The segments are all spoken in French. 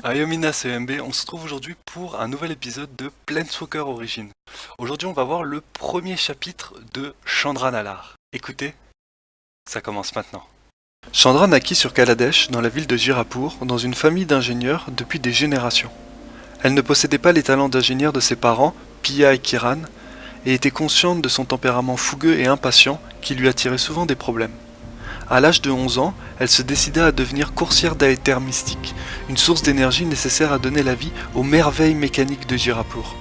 À Yomina CMB, on se trouve aujourd'hui pour un nouvel épisode de Planeswalker Origins. Aujourd'hui, on va voir le premier chapitre de Chandra Nalaar. Écoutez, ça commence maintenant. Chandra naquit sur Kaladesh, dans la ville de Jirapur, dans une famille d'ingénieurs depuis des générations. Elle ne possédait pas les talents d'ingénieur de ses parents, Pia et Kiran, et était consciente de son tempérament fougueux et impatient qui lui attirait souvent des problèmes. À l'âge de 11 ans, elle se décida à devenir coursière d'aéther mystique, une source d'énergie nécessaire à donner la vie aux merveilles mécaniques de Jirapur.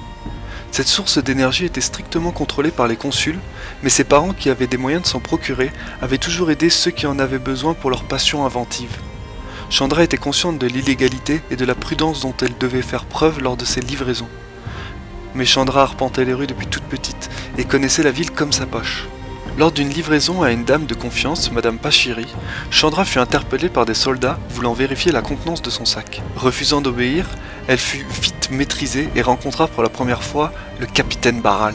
Cette source d'énergie était strictement contrôlée par les consuls, mais ses parents qui avaient des moyens de s'en procurer avaient toujours aidé ceux qui en avaient besoin pour leur passion inventive. Chandra était consciente de l'illégalité et de la prudence dont elle devait faire preuve lors de ses livraisons. Mais Chandra arpentait les rues depuis toute petite et connaissait la ville comme sa poche. Lors d'une livraison à une dame de confiance, Madame Pachiri, Chandra fut interpellée par des soldats voulant vérifier la contenance de son sac. Refusant d'obéir, elle fut vite maîtrisée et rencontra pour la première fois le capitaine Baral.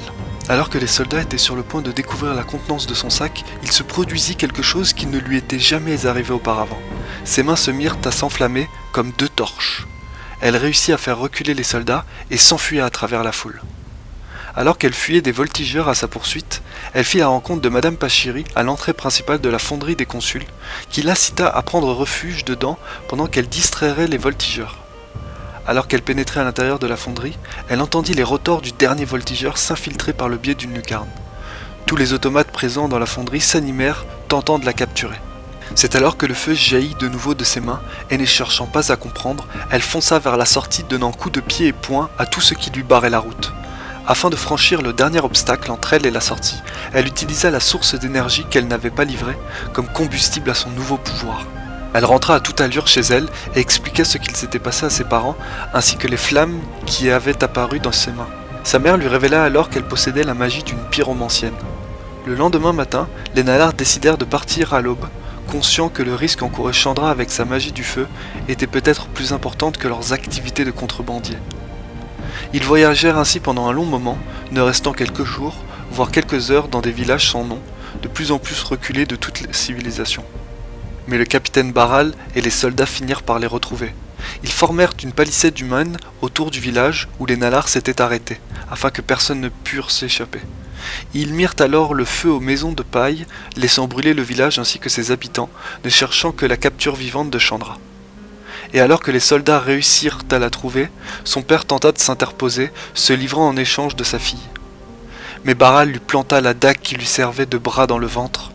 Alors que les soldats étaient sur le point de découvrir la contenance de son sac, il se produisit quelque chose qui ne lui était jamais arrivé auparavant. Ses mains se mirent à s'enflammer comme deux torches. Elle réussit à faire reculer les soldats et s'enfuya à travers la foule. Alors qu'elle fuyait des voltigeurs à sa poursuite, elle fit la rencontre de Madame Pachiri à l'entrée principale de la fonderie des consuls, qui l'incita à prendre refuge dedans pendant qu'elle distrairait les voltigeurs. Alors qu'elle pénétrait à l'intérieur de la fonderie, elle entendit les rotors du dernier voltigeur s'infiltrer par le biais d'une lucarne. Tous les automates présents dans la fonderie s'animèrent, tentant de la capturer. C'est alors que le feu jaillit de nouveau de ses mains, et ne cherchant pas à comprendre, elle fonça vers la sortie donnant coups de pied et poing à tout ce qui lui barrait la route. Afin de franchir le dernier obstacle entre elle et la sortie, elle utilisa la source d'énergie qu'elle n'avait pas livrée comme combustible à son nouveau pouvoir. Elle rentra à toute allure chez elle et expliqua ce qu'il s'était passé à ses parents, ainsi que les flammes qui avaient apparu dans ses mains. Sa mère lui révéla alors qu'elle possédait la magie d'une pyromancienne. Le lendemain matin, les Nalaar décidèrent de partir à l'aube, conscients que le risque encourrait Chandra avec sa magie du feu était peut-être plus importante que leurs activités de contrebandier. Ils voyagèrent ainsi pendant un long moment, ne restant quelques jours, voire quelques heures dans des villages sans nom, de plus en plus reculés de toute civilisation. Mais le capitaine Baral et les soldats finirent par les retrouver. Ils formèrent une palissade humaine autour du village où les Nalaar s'étaient arrêtés, afin que personne ne pût s'échapper. Ils mirent alors le feu aux maisons de paille, laissant brûler le village ainsi que ses habitants, ne cherchant que la capture vivante de Chandra. Et alors que les soldats réussirent à la trouver, son père tenta de s'interposer, se livrant en échange de sa fille. Mais Baral lui planta la dague qui lui servait de bras dans le ventre.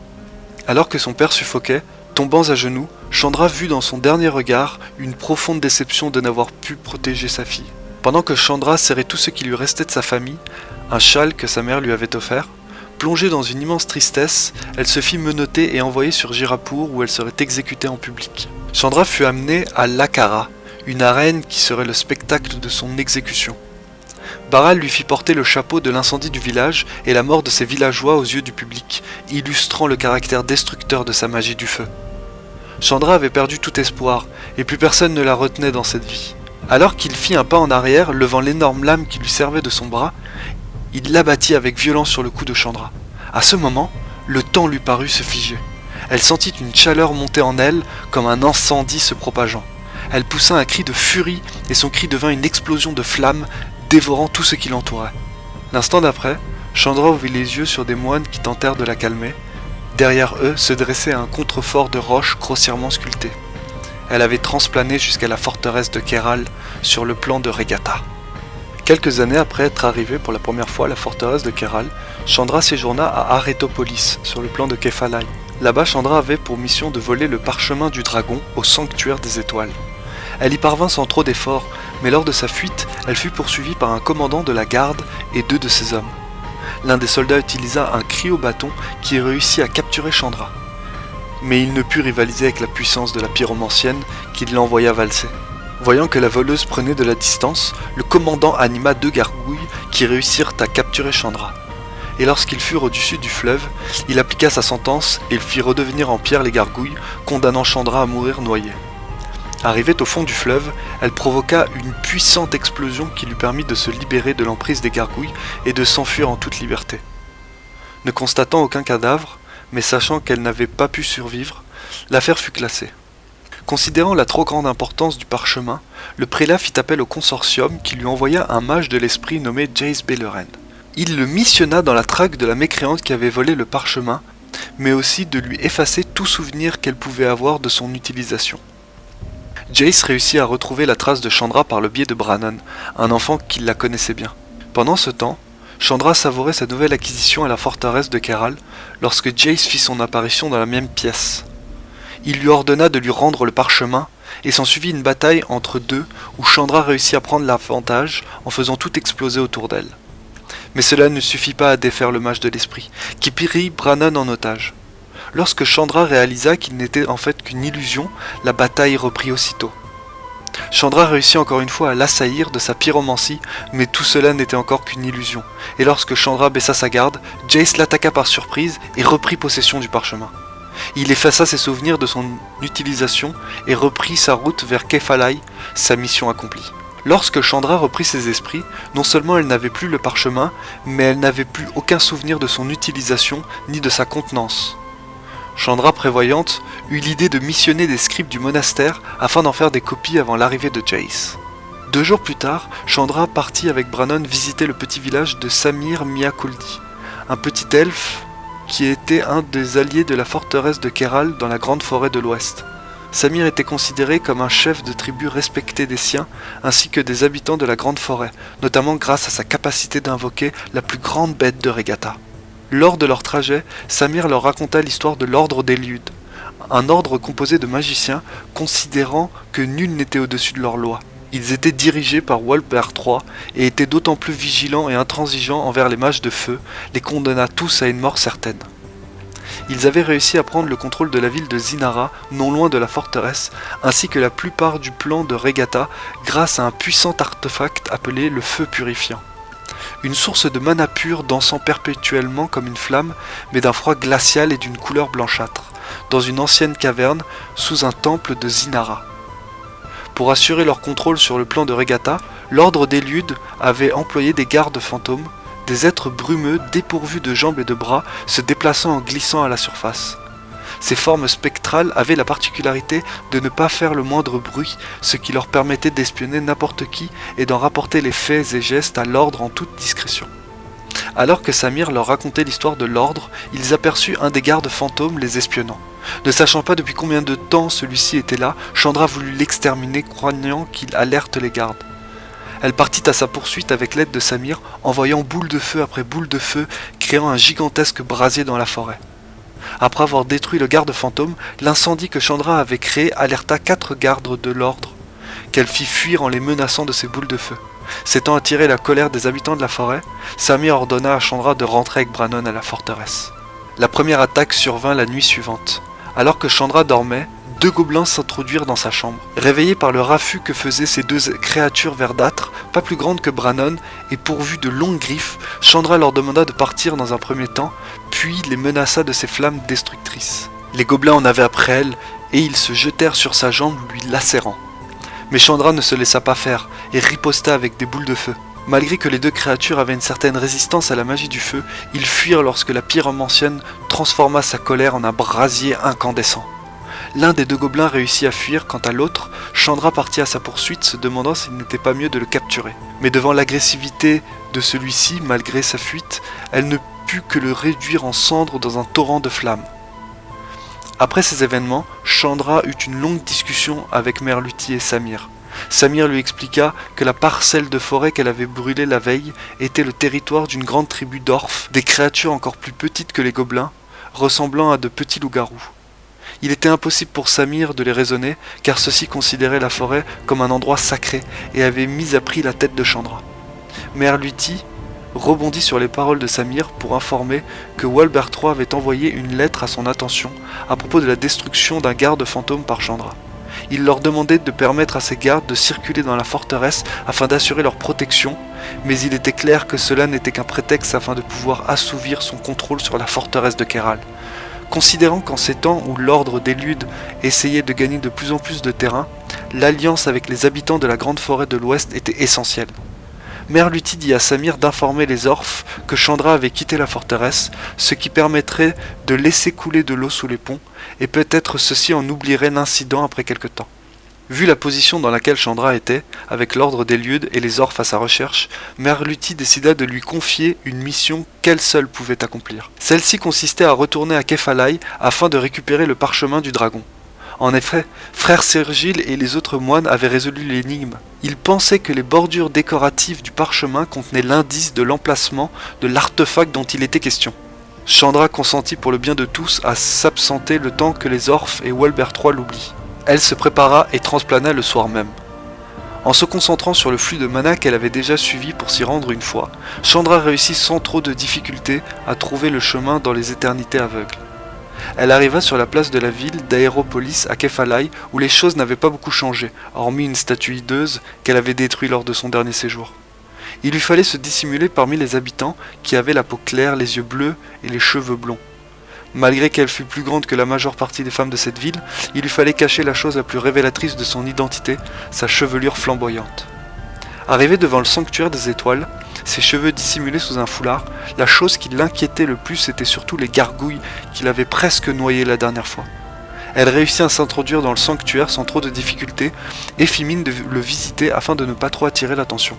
Alors que son père suffoquait, tombant à genoux, Chandra vit dans son dernier regard une profonde déception de n'avoir pu protéger sa fille. Pendant que Chandra serrait tout ce qui lui restait de sa famille, un châle que sa mère lui avait offert, plongée dans une immense tristesse, elle se fit menotter et envoyer sur Jirapur où elle serait exécutée en public. Chandra fut amenée à Lakara, une arène qui serait le spectacle de son exécution. Baral lui fit porter le chapeau de l'incendie du village et la mort de ses villageois aux yeux du public, illustrant le caractère destructeur de sa magie du feu. Chandra avait perdu tout espoir, et plus personne ne la retenait dans cette vie. Alors qu'il fit un pas en arrière, levant l'énorme lame qui lui servait de son bras, il l'abattit avec violence sur le cou de Chandra. À ce moment, le temps lui parut se figer. Elle sentit une chaleur monter en elle, comme un incendie se propageant. Elle poussa un cri de furie, et son cri devint une explosion de flammes, dévorant tout ce qui l'entourait. L'instant d'après, Chandra ouvrit les yeux sur des moines qui tentèrent de la calmer. Derrière eux se dressait un contrefort de roches grossièrement sculptées. Elle avait transplané jusqu'à la forteresse de Keral, sur le plan de Regatta. Quelques années après être arrivée pour la première fois à la forteresse de Keral, Chandra séjourna à Aretopolis, sur le plan de Kefalai. Là-bas, Chandra avait pour mission de voler le parchemin du dragon au sanctuaire des étoiles. Elle y parvint sans trop d'efforts, mais lors de sa fuite, elle fut poursuivie par un commandant de la garde et 2 de ses hommes. L'un des soldats utilisa un cryo-bâton qui réussit à capturer Chandra. Mais il ne put rivaliser avec la puissance de la pyromancienne qui l'envoya valser. Voyant que la voleuse prenait de la distance, le commandant anima 2 gargouilles qui réussirent à capturer Chandra. Et lorsqu'ils furent au-dessus du fleuve, il appliqua sa sentence et il fit redevenir en pierre les gargouilles, condamnant Chandra à mourir noyée. Arrivée au fond du fleuve, elle provoqua une puissante explosion qui lui permit de se libérer de l'emprise des gargouilles et de s'enfuir en toute liberté. Ne constatant aucun cadavre, mais sachant qu'elle n'avait pas pu survivre, l'affaire fut classée. Considérant la trop grande importance du parchemin, le prélat fit appel au consortium qui lui envoya un mage de l'esprit nommé Jace Beleren. Il le missionna dans la traque de la mécréante qui avait volé le parchemin, mais aussi de lui effacer tout souvenir qu'elle pouvait avoir de son utilisation. Jace réussit à retrouver la trace de Chandra par le biais de Brannon, un enfant qui la connaissait bien. Pendant ce temps, Chandra savourait sa nouvelle acquisition à la forteresse de Keral lorsque Jace fit son apparition dans la même pièce. Il lui ordonna de lui rendre le parchemin, et s'ensuivit une bataille entre deux où Chandra réussit à prendre l'avantage en faisant tout exploser autour d'elle. Mais cela ne suffit pas à défaire le mage de l'esprit, qui prit Brannon en otage. Lorsque Chandra réalisa qu'il n'était en fait qu'une illusion, la bataille reprit aussitôt. Chandra réussit encore une fois à l'assaillir de sa pyromancie, mais tout cela n'était encore qu'une illusion, et lorsque Chandra baissa sa garde, Jace l'attaqua par surprise et reprit possession du parchemin. Il effaça ses souvenirs de son utilisation et reprit sa route vers Kefalai, sa mission accomplie. Lorsque Chandra reprit ses esprits, non seulement elle n'avait plus le parchemin, mais elle n'avait plus aucun souvenir de son utilisation ni de sa contenance. Chandra, prévoyante, eut l'idée de missionner des scribes du monastère afin d'en faire des copies avant l'arrivée de Jace. 2 jours plus tard, Chandra partit avec Brannon visiter le petit village de Samir Miakuldi, un petit elfe qui était un des alliés de la forteresse de Keral dans la grande forêt de l'Ouest. Samir était considéré comme un chef de tribu respecté des siens, ainsi que des habitants de la grande forêt, notamment grâce à sa capacité d'invoquer la plus grande bête de Regatta. Lors de leur trajet, Samir leur raconta l'histoire de l'ordre des Liudes, un ordre composé de magiciens considérant que nul n'était au-dessus de leur loi. Ils étaient dirigés par Walbert III et étaient d'autant plus vigilants et intransigeants envers les mages de feu, les condamna tous à une mort certaine. Ils avaient réussi à prendre le contrôle de la ville de Zinara, non loin de la forteresse, ainsi que la plupart du plan de Regatta grâce à un puissant artefact appelé le feu purifiant. Une source de mana pure dansant perpétuellement comme une flamme, mais d'un froid glacial et d'une couleur blanchâtre, dans une ancienne caverne sous un temple de Zinara. Pour assurer leur contrôle sur le plan de Regatta, l'ordre des Liudes avait employé des gardes fantômes, des êtres brumeux dépourvus de jambes et de bras se déplaçant en glissant à la surface. Ces formes spectrales avaient la particularité de ne pas faire le moindre bruit, ce qui leur permettait d'espionner n'importe qui et d'en rapporter les faits et gestes à l'ordre en toute discrétion. Alors que Samir leur racontait l'histoire de l'ordre, ils aperçurent un des gardes fantômes les espionnant. Ne sachant pas depuis combien de temps celui-ci était là, Chandra voulut l'exterminer, croyant qu'il alerte les gardes. Elle partit à sa poursuite avec l'aide de Samir, envoyant boule de feu après boule de feu, créant un gigantesque brasier dans la forêt. Après avoir détruit le garde fantôme, l'incendie que Chandra avait créé alerta 4 gardes de l'ordre, qu'elle fit fuir en les menaçant de ses boules de feu. S'étant attiré la colère des habitants de la forêt, Samir ordonna à Chandra de rentrer avec Brannon à la forteresse. La première attaque survint la nuit suivante. Alors que Chandra dormait, 2 gobelins s'introduirent dans sa chambre. Réveillés par le raffut que faisaient ces 2 créatures verdâtres, pas plus grandes que Brannon et pourvues de longues griffes, Chandra leur demanda de partir dans un premier temps, puis les menaça de ses flammes destructrices. Les gobelins en avaient après elle, et ils se jetèrent sur sa jambe, lui lacérant. Mais Chandra ne se laissa pas faire, et riposta avec des boules de feu. Malgré que les 2 créatures avaient une certaine résistance à la magie du feu, ils fuirent lorsque la pyromancienne transforma sa colère en un brasier incandescent. L'un des 2 gobelins réussit à fuir, quant à l'autre, Chandra partit à sa poursuite, se demandant s'il n'était pas mieux de le capturer. Mais devant l'agressivité de celui-ci, malgré sa fuite, elle ne put que le réduire en cendres dans un torrent de flammes. Après ces événements, Chandra eut une longue discussion avec Merluti et Samir. Samir lui expliqua que la parcelle de forêt qu'elle avait brûlée la veille était le territoire d'une grande tribu d'orphes, des créatures encore plus petites que les gobelins, ressemblant à de petits loups-garous. Il était impossible pour Samir de les raisonner, car ceux-ci considéraient la forêt comme un endroit sacré et avaient mis à prix la tête de Chandra. Merluti rebondit sur les paroles de Samir pour informer que Walbert III avait envoyé une lettre à son attention à propos de la destruction d'un garde fantôme par Chandra. Il leur demandait de permettre à ces gardes de circuler dans la forteresse afin d'assurer leur protection, mais il était clair que cela n'était qu'un prétexte afin de pouvoir assouvir son contrôle sur la forteresse de Keral. Considérant qu'en ces temps où l'ordre des Liudes essayait de gagner de plus en plus de terrain, l'alliance avec les habitants de la grande forêt de l'Ouest était essentielle. Merluti dit à Samir d'informer les Orphes que Chandra avait quitté la forteresse, ce qui permettrait de laisser couler de l'eau sous les ponts, et peut-être ceux-ci en oublieraient l'incident après quelque temps. Vu la position dans laquelle Chandra était, avec l'ordre d'Eliud et les Orphes à sa recherche, Merluti décida de lui confier une mission qu'elle seule pouvait accomplir. Celle-ci consistait à retourner à Kefalaï afin de récupérer le parchemin du dragon. En effet, frère Sergil et les autres moines avaient résolu l'énigme. Ils pensaient que les bordures décoratives du parchemin contenaient l'indice de l'emplacement de l'artefact dont il était question. Chandra consentit pour le bien de tous à s'absenter le temps que les Orphes et Walbert III l'oublient. Elle se prépara et transplana le soir même. En se concentrant sur le flux de mana qu'elle avait déjà suivi pour s'y rendre une fois, Chandra réussit sans trop de difficulté à trouver le chemin dans les éternités aveugles. Elle arriva sur la place de la ville d'Aéropolis à Kefalaï où les choses n'avaient pas beaucoup changé, hormis une statue hideuse qu'elle avait détruite lors de son dernier séjour. Il lui fallait se dissimuler parmi les habitants qui avaient la peau claire, les yeux bleus et les cheveux blonds. Malgré qu'elle fût plus grande que la majeure partie des femmes de cette ville, il lui fallait cacher la chose la plus révélatrice de son identité, sa chevelure flamboyante. Arrivé devant le sanctuaire des étoiles, ses cheveux dissimulés sous un foulard, la chose qui l'inquiétait le plus était surtout les gargouilles qu'il avait presque noyées la dernière fois. Elle réussit à s'introduire dans le sanctuaire sans trop de difficultés et fit mine de le visiter afin de ne pas trop attirer l'attention.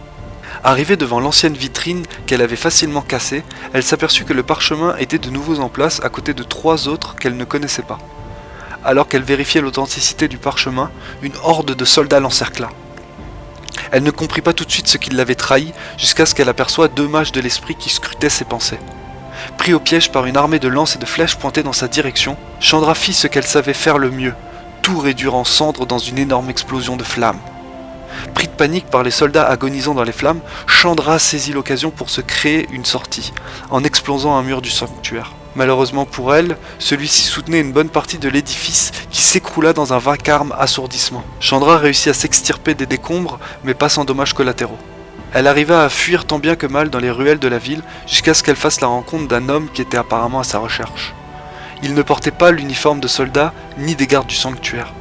Arrivée devant l'ancienne vitrine qu'elle avait facilement cassée, elle s'aperçut que le parchemin était de nouveau en place à côté de 3 autres qu'elle ne connaissait pas. Alors qu'elle vérifiait l'authenticité du parchemin, une horde de soldats l'encercla. Elle ne comprit pas tout de suite ce qui l'avait trahi, jusqu'à ce qu'elle aperçoit 2 mages de l'esprit qui scrutaient ses pensées. Pris au piège par une armée de lances et de flèches pointées dans sa direction, Chandra fit ce qu'elle savait faire le mieux, tout réduire en cendres dans une énorme explosion de flammes. Pris de panique par les soldats agonisant dans les flammes, Chandra saisit l'occasion pour se créer une sortie, en explosant un mur du sanctuaire. Malheureusement pour elle, celui-ci soutenait une bonne partie de l'édifice qui s'écroula dans un vacarme assourdissement. Chandra réussit à s'extirper des décombres, mais pas sans dommages collatéraux. Elle arriva à fuir tant bien que mal dans les ruelles de la ville, jusqu'à ce qu'elle fasse la rencontre d'un homme qui était apparemment à sa recherche. Il ne portait pas l'uniforme de soldat, ni des gardes du sanctuaire.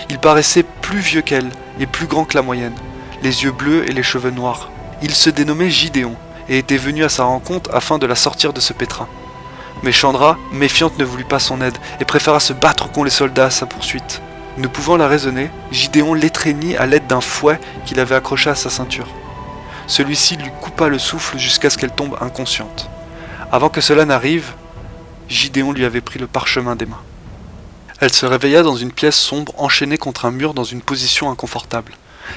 Il paraissait plus vieux qu'elle, et plus grand que la moyenne, les yeux bleus et les cheveux noirs. Il se dénommait Gideon, et était venu à sa rencontre afin de la sortir de ce pétrin. Mais Chandra, méfiante, ne voulut pas son aide, et préféra se battre contre les soldats à sa poursuite. Ne pouvant la raisonner, Gideon l'étreignit à l'aide d'un fouet qu'il avait accroché à sa ceinture. Celui-ci lui coupa le souffle jusqu'à ce qu'elle tombe inconsciente. Avant que cela n'arrive, Gideon lui avait pris le parchemin des mains. Elle se réveilla dans une pièce sombre enchaînée contre un mur dans une position inconfortable.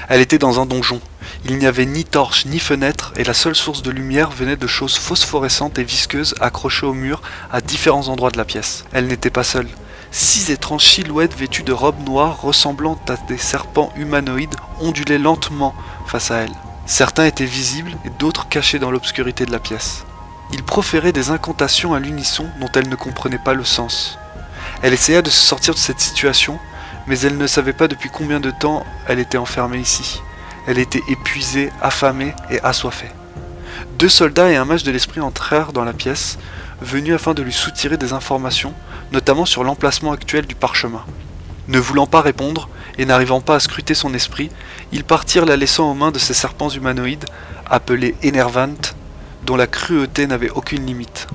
Elle était dans un donjon. Il n'y avait ni torche ni fenêtre et la seule source de lumière venait de choses phosphorescentes et visqueuses accrochées au mur à différents endroits de la pièce. Elle n'était pas seule. 6 étranges silhouettes vêtues de robes noires ressemblant à des serpents humanoïdes ondulaient lentement face à elle. Certains étaient visibles et d'autres cachés dans l'obscurité de la pièce. Ils proféraient des incantations à l'unisson dont elle ne comprenait pas le sens. Elle essaya de se sortir de cette situation, mais elle ne savait pas depuis combien de temps elle était enfermée ici. Elle était épuisée, affamée et assoiffée. 2 soldats et un mage de l'esprit entrèrent dans la pièce, venus afin de lui soutirer des informations, notamment sur l'emplacement actuel du parchemin. Ne voulant pas répondre, et n'arrivant pas à scruter son esprit, ils partirent la laissant aux mains de ces serpents humanoïdes, appelés Enervant, dont la cruauté n'avait aucune limite.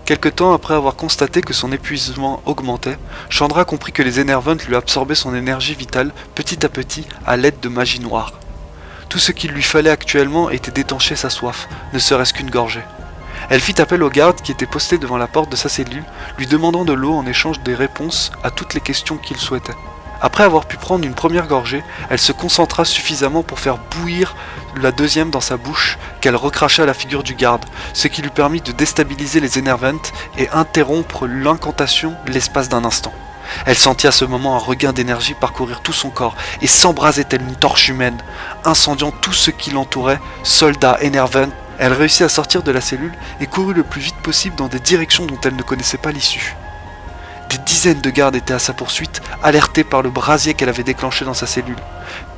Quelque temps après avoir constaté que son épuisement augmentait, Chandra comprit que les Enervant lui absorbaient son énergie vitale petit à petit à l'aide de magie noire. Tout ce qu'il lui fallait actuellement était d'étancher sa soif, ne serait-ce qu'une gorgée. Elle fit appel aux gardes qui étaient postés devant la porte de sa cellule, lui demandant de l'eau en échange des réponses à toutes les questions qu'il souhaitait. Après avoir pu prendre une première gorgée, elle se concentra suffisamment pour faire bouillir la deuxième dans sa bouche qu'elle recracha à la figure du garde, ce qui lui permit de déstabiliser les Enervant et interrompre l'incantation l'espace d'un instant. Elle sentit à ce moment un regain d'énergie parcourir tout son corps et s'embrasait telle une torche humaine, incendiant tout ce qui l'entourait, soldats, Enervant. Elle réussit à sortir de la cellule et courut le plus vite possible dans des directions dont elle ne connaissait pas l'issue. Des dizaines de gardes étaient à sa poursuite, alertés par le brasier qu'elle avait déclenché dans sa cellule.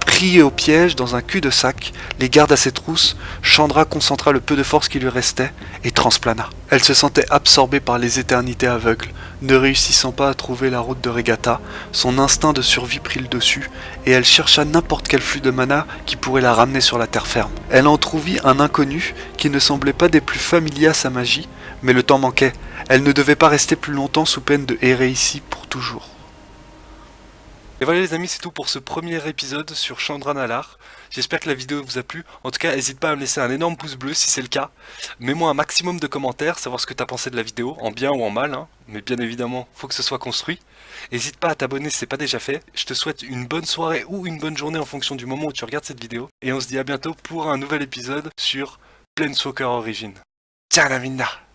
Pris au piège dans un cul-de-sac, les gardes à ses trousses, Chandra concentra le peu de force qui lui restait et transplana. Elle se sentait absorbée par les éternités aveugles, ne réussissant pas à trouver la route de Regatta, son instinct de survie prit le dessus, et elle chercha n'importe quel flux de mana qui pourrait la ramener sur la terre ferme. Elle entrevit un inconnu qui ne semblait pas des plus familiers à sa magie, mais le temps manquait, elle ne devait pas rester plus longtemps sous peine de errer ici pour toujours. Et voilà les amis, c'est tout pour ce premier épisode sur Chandra Nalaar. J'espère que la vidéo vous a plu. En tout cas, n'hésite pas à me laisser un énorme pouce bleu si c'est le cas. Mets-moi un maximum de commentaires, savoir ce que tu as pensé de la vidéo, en bien ou en mal, hein. Mais bien évidemment, faut que ce soit construit. N'hésite pas à t'abonner si c'est pas déjà fait. Je te souhaite une bonne soirée ou une bonne journée en fonction du moment où tu regardes cette vidéo. Et on se dit à bientôt pour un nouvel épisode sur Planeswalker Origins. Ciao la minna!